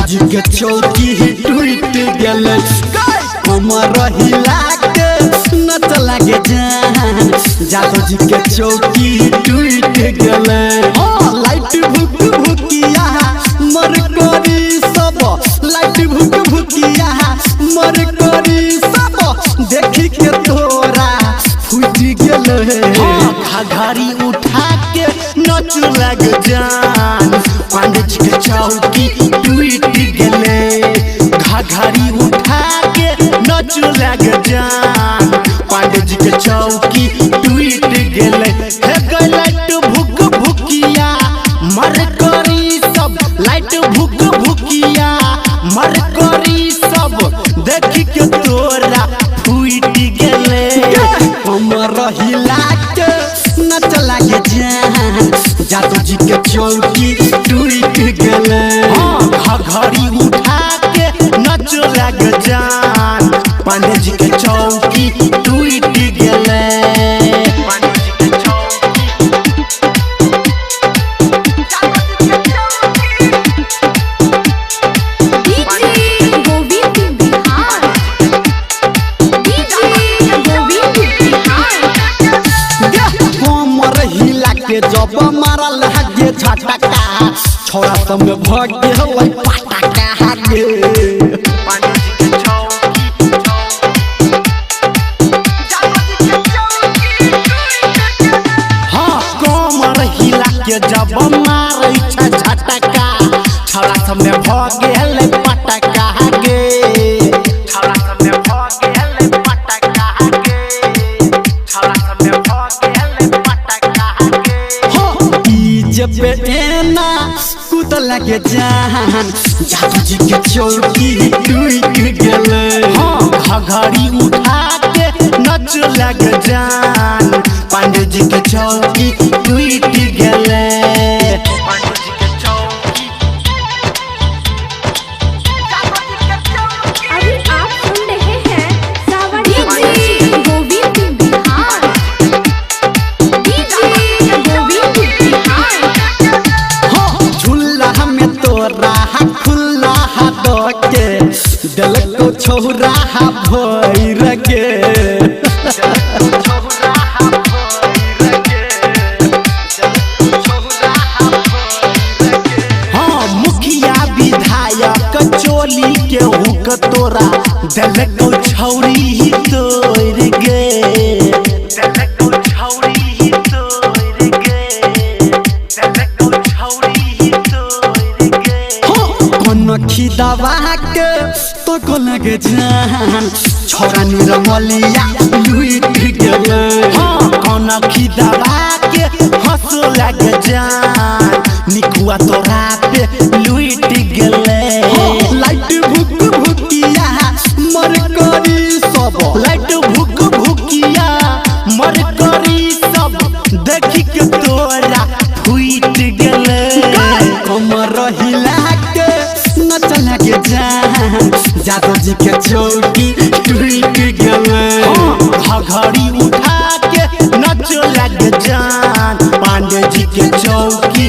जी के चौकी टूट गेल हमर हिला के नच लागे जान जादू जी के चौकी टूट गेल लाइट भुक भुकिया मर करी सब लाइट भुक भुकिया मर करी सब देखी के तोरा फूट गेल घाघरी उठा के नच लग जान पांडे जी के चौकी टूट गेले घाघरी उठा के नच लग जान पांडे जी के चौकी टूट गेले हे लाइट भुक भुकिया मर करी सब लाइट भुक भुकिया मर करी सब देखी के तोरा फूट गेले हमर हिला के नच लागे जान जादू जी के चौकी टूट गेले घाघरी उठा के नच लग जान पांडे जी के चौकी टूट गेले जब मारल हगे झटका छोरा सब में भग गेलै पटका हगे हाँ कमर हिला के जब मारै छ झटका छोरा सब में भग गेलै पटका हगे छोरा सब में भग गेलै पटका हगे छोरा सब में भग गेलै पटका हगे जब एना कूद लगे जान जादू जी के चौकी टूट गेले घाघरी उठा के नच लग जान पांडे जी के चौकी टूट गेले अभी आप सुन रहे हैं सावरिया गोविंद बिहार खुला के दिल को छोरा भैर के हाँ मुखिया विधायक चोली के हुक तोरा दिल को छौरी तोड़ गे दबा के तो को लगे जान छोरा निरमलिया लूट गेले कौन की दबा के हंस लगे जान निकुआ तोरा पे लूट गेले लाइट भुक भुकिया मर करी सब लाइट भुक भुकिया मर करी सब देखी के तोरा फूट गेले हमर हिला के नच लगे जान जादू जी के चौकी टूट गेले घाघरी उठा के नच लग जान पांडे जी के चौकी